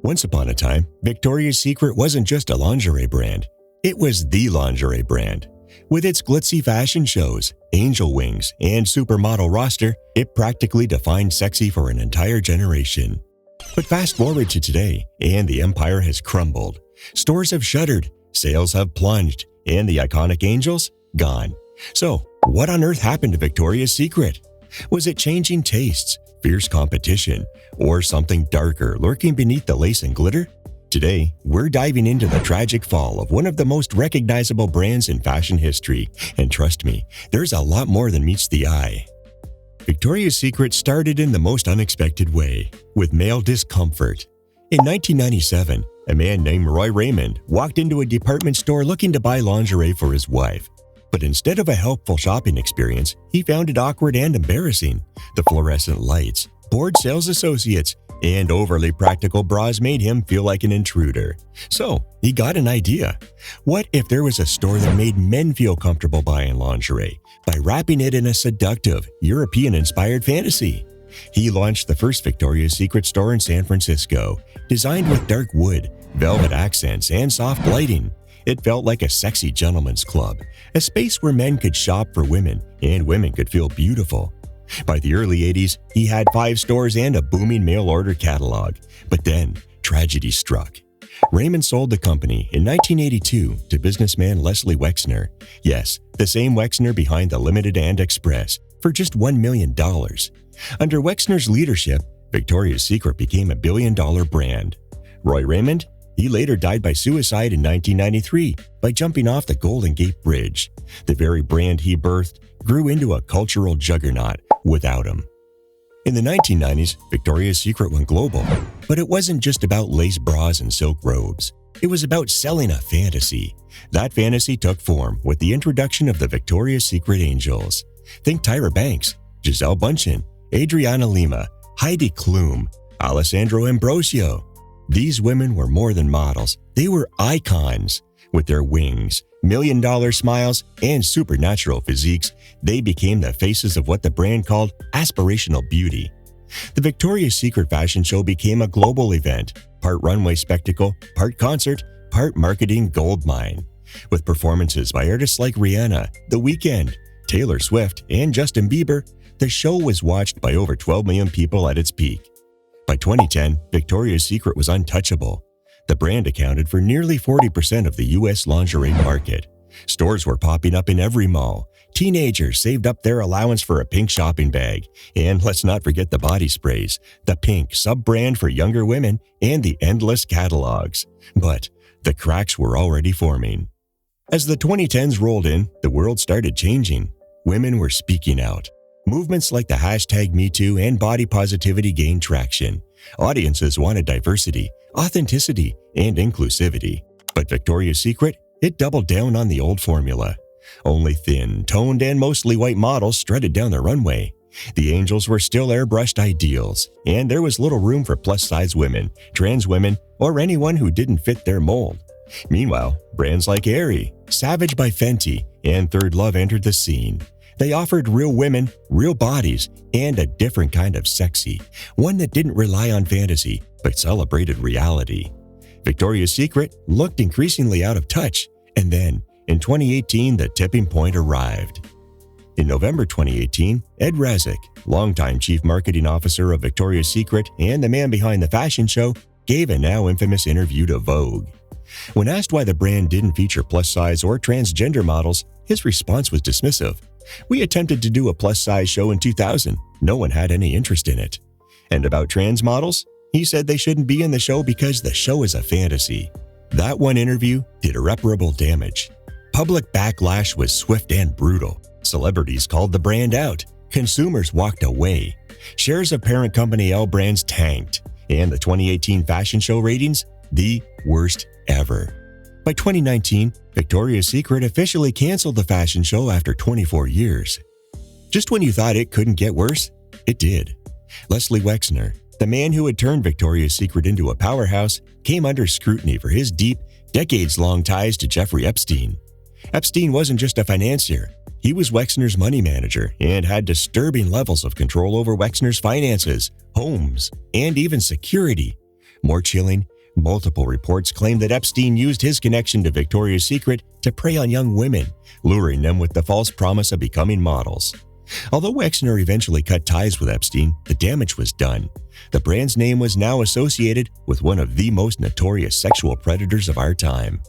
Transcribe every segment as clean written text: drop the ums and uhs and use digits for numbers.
Once upon a time, Victoria's Secret wasn't just a lingerie brand. It was the lingerie brand. With its glitzy fashion shows, angel wings, and supermodel roster, it practically defined sexy for an entire generation. But fast forward to today, and the empire has crumbled. Stores have shuttered, sales have plunged, and the iconic angels, gone. So, what on earth happened to Victoria's Secret? Was it changing tastes, fierce competition, or something darker lurking beneath the lace and glitter? Today, we're diving into the tragic fall of one of the most recognizable brands in fashion history, and trust me, there's a lot more than meets the eye. Victoria's Secret started in the most unexpected way, with male discomfort. In 1997, a man named Roy Raymond walked into a department store looking to buy lingerie for his wife. But instead of a helpful shopping experience, he found it awkward and embarrassing. The fluorescent lights, bored sales associates, and overly practical bras made him feel like an intruder. So, he got an idea. What if there was a store that made men feel comfortable buying lingerie by wrapping it in a seductive, European-inspired fantasy? He launched the first Victoria's Secret store in San Francisco, designed with dark wood, velvet accents, and soft lighting. It felt like a sexy gentleman's club, a space where men could shop for women and women could feel beautiful. By the early 80s, he had 5 stores and a booming mail-order catalog. But then, tragedy struck. Raymond sold the company in 1982 to businessman Leslie Wexner. Yes, the same Wexner behind the Limited and Express, for just $1 million. Under Wexner's leadership, Victoria's Secret became a billion-dollar brand. Roy Raymond? He later died by suicide in 1993 by jumping off the Golden Gate Bridge. The very brand he birthed grew into a cultural juggernaut without him. In the 1990s, Victoria's Secret went global, but it wasn't just about lace bras and silk robes. It was about selling a fantasy. That fantasy took form with the introduction of the Victoria's Secret Angels. Think Tyra Banks, Gisele Bündchen, Adriana Lima, Heidi Klum, Alessandro Ambrosio. These women were more than models, they were icons. With their wings, million-dollar smiles, and supernatural physiques, they became the faces of what the brand called aspirational beauty. The Victoria's Secret fashion show became a global event, part runway spectacle, part concert, part marketing goldmine. With performances by artists like Rihanna, The Weeknd, Taylor Swift, and Justin Bieber, the show was watched by over 12 million people at its peak. By 2010, Victoria's Secret was untouchable. The brand accounted for nearly 40% of the U.S. lingerie market. Stores were popping up in every mall. Teenagers saved up their allowance for a pink shopping bag. And let's not forget the body sprays, the pink sub-brand for younger women, and the endless catalogs. But the cracks were already forming. As the 2010s rolled in, the world started changing. Women were speaking out. Movements like the hashtag #MeToo and body positivity gained traction. Audiences wanted diversity, authenticity, and inclusivity. But Victoria's Secret, it doubled down on the old formula. Only thin, toned, and mostly white models strutted down the runway. The angels were still airbrushed ideals, and there was little room for plus-size women, trans women, or anyone who didn't fit their mold. Meanwhile, brands like Aerie, Savage by Fenty, and Third Love entered the scene. They offered real women, real bodies, and a different kind of sexy, one that didn't rely on fantasy, but celebrated reality. Victoria's Secret looked increasingly out of touch, and then, in 2018, the tipping point arrived. In November 2018, Ed Razek, longtime chief marketing officer of Victoria's Secret and the man behind the fashion show, gave a now infamous interview to Vogue. When asked why the brand didn't feature plus-size or transgender models, his response was dismissive. "We attempted to do a plus-size show in 2000. No one had any interest in it." And about trans models, he said they shouldn't be in the show because the show is a fantasy. That one interview did irreparable damage. Public backlash was swift and brutal. Celebrities called the brand out. Consumers walked away. Shares of parent company L Brands tanked. And the 2018 fashion show ratings, the worst ever. By 2019, Victoria's Secret officially canceled the fashion show after 24 years. Just when you thought it couldn't get worse, it did. Leslie Wexner, the man who had turned Victoria's Secret into a powerhouse, came under scrutiny for his deep, decades-long ties to Jeffrey Epstein. Epstein wasn't just a financier. He was Wexner's money manager and had disturbing levels of control over Wexner's finances, homes, and even security. More chilling, Multiple reports claim that Epstein used his connection to Victoria's Secret to prey on young women, luring them with the false promise of becoming models. Although Wexner eventually cut ties with Epstein, the damage was done. The brand's name was now associated with one of the most notorious sexual predators of our time.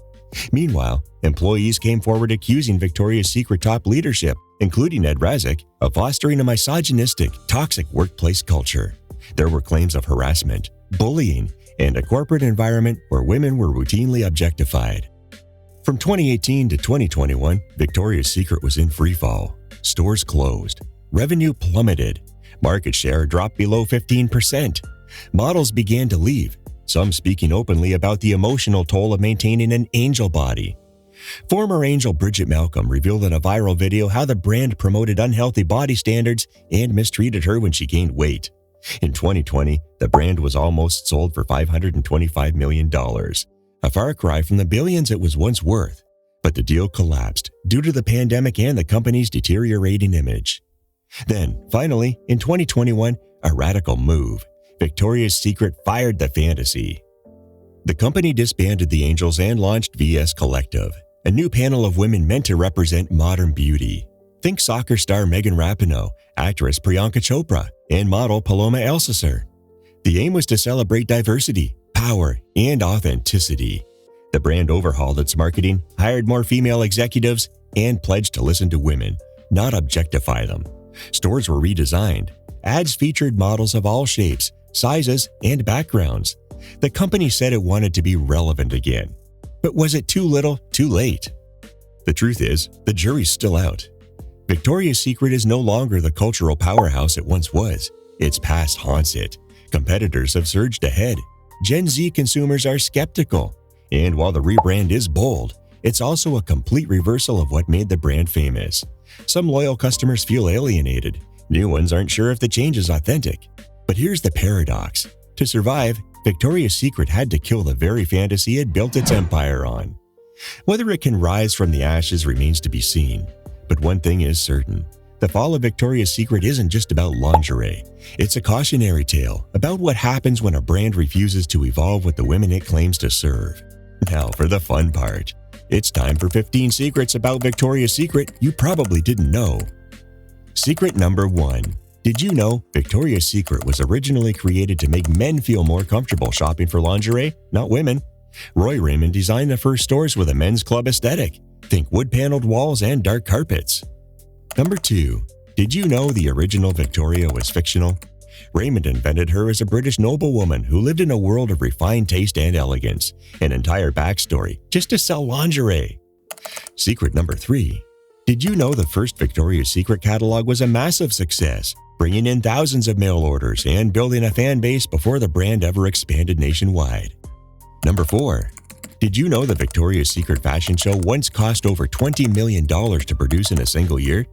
Meanwhile, employees came forward accusing Victoria's Secret top leadership, including Ed Razek, of fostering a misogynistic, toxic workplace culture. There were claims of harassment, bullying, and a corporate environment where women were routinely objectified. From 2018 to 2021, Victoria's Secret was in freefall. Stores closed. Revenue plummeted. Market share dropped below 15%. Models began to leave, some speaking openly about the emotional toll of maintaining an angel body. Former angel Bridget Malcolm revealed in a viral video how the brand promoted unhealthy body standards and mistreated her when she gained weight. In 2020, the brand was almost sold for $525 million, a far cry from the billions it was once worth. But the deal collapsed due to the pandemic and the company's deteriorating image. Then, finally, in 2021, a radical move. Victoria's Secret fired the fantasy. The company disbanded the Angels and launched VS Collective, a new panel of women meant to represent modern beauty. Think soccer star Megan Rapinoe, actress Priyanka Chopra, and model Paloma Alcacer. The aim was to celebrate diversity, power, and authenticity. The brand overhauled its marketing, hired more female executives, and pledged to listen to women, not objectify them. Stores were redesigned. Ads featured models of all shapes, sizes, and backgrounds. The company said it wanted to be relevant again. But was it too little, too late? The truth is, the jury's still out. Victoria's Secret is no longer the cultural powerhouse it once was. Its past haunts it. Competitors have surged ahead. Gen Z consumers are skeptical. And while the rebrand is bold, it's also a complete reversal of what made the brand famous. Some loyal customers feel alienated. New ones aren't sure if the change is authentic. But here's the paradox. To survive, Victoria's Secret had to kill the very fantasy it built its empire on. Whether it can rise from the ashes remains to be seen. But one thing is certain. The fall of Victoria's Secret isn't just about lingerie. It's a cautionary tale about what happens when a brand refuses to evolve with the women it claims to serve. Now for the fun part. It's time for 15 secrets about Victoria's Secret you probably didn't know. Secret number 1. Did you know Victoria's Secret was originally created to make men feel more comfortable shopping for lingerie, not women? Roy Raymond designed the first stores with a men's club aesthetic. Think wood-paneled walls and dark carpets. Number 2. Did you know the original Victoria was fictional? Raymond invented her as a British noblewoman who lived in a world of refined taste and elegance, an entire backstory just to sell lingerie. Secret number 3. Did you know the first Victoria's Secret catalog was a massive success, bringing in thousands of mail orders and building a fan base before the brand ever expanded nationwide? Number 4. Did you know the Victoria's Secret fashion show once cost over $20 million to produce in a single year?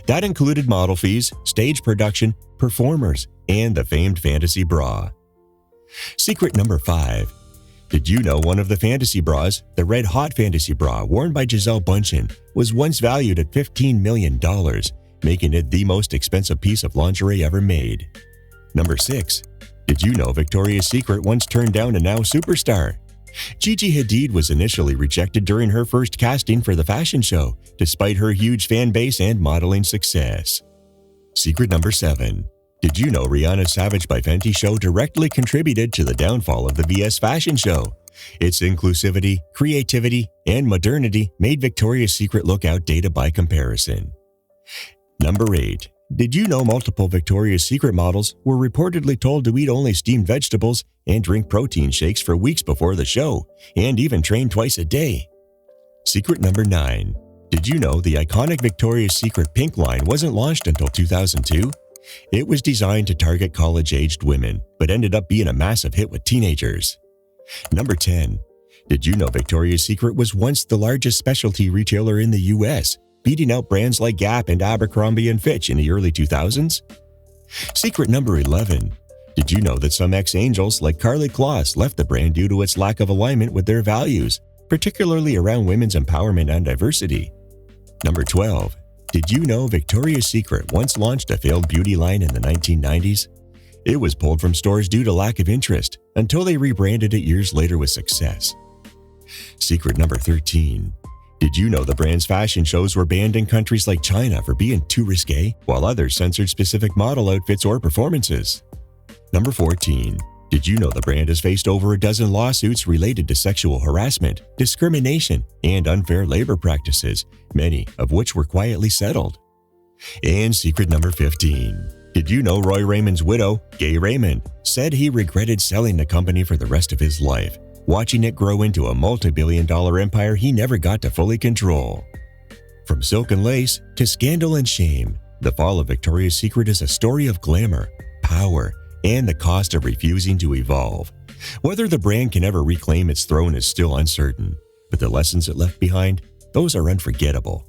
That included model fees, stage production, performers, and the famed fantasy bra. Secret number 5. Did you know one of the fantasy bras, the Red Hot fantasy bra worn by Gisele Bündchen, was once valued at $15 million, making it the most expensive piece of lingerie ever made? Number 6. Did you know Victoria's Secret once turned down a now superstar? Gigi Hadid was initially rejected during her first casting for the fashion show, despite her huge fan base and modeling success. Secret number 7. Did you know Rihanna's Savage by Fenty show directly contributed to the downfall of the VS fashion show? Its inclusivity, creativity, and modernity made Victoria's Secret look outdated by comparison. Number 8. Did you know multiple Victoria's Secret models were reportedly told to eat only steamed vegetables and drink protein shakes for weeks before the show, and even train twice a day? Secret number 9. Did you know the iconic Victoria's Secret pink line wasn't launched until 2002? It was designed to target college-aged women, but ended up being a massive hit with teenagers. Number 10. Did you know Victoria's Secret was once the largest specialty retailer in the US, beating out brands like Gap and Abercrombie & Fitch in the early 2000s? Secret number 11. Did you know that some ex-angels like Karlie Kloss left the brand due to its lack of alignment with their values, particularly around women's empowerment and diversity? Number 12. Did you know Victoria's Secret once launched a failed beauty line in the 1990s? It was pulled from stores due to lack of interest until they rebranded it years later with success. Secret number 13. Did you know the brand's fashion shows were banned in countries like China for being too risque, while others censored specific model outfits or performances? Number 14. Did you know the brand has faced over a dozen lawsuits related to sexual harassment, discrimination, and unfair labor practices, many of which were quietly settled? And secret number 15. Did you know Roy Raymond's widow, Gay Raymond, said he regretted selling the company for the rest of his life, watching it grow into a multi-billion-dollar empire he never got to fully control? From silk and lace to scandal and shame, the fall of Victoria's Secret is a story of glamour, power, and the cost of refusing to evolve. Whether the brand can ever reclaim its throne is still uncertain, but the lessons it left behind, those are unforgettable.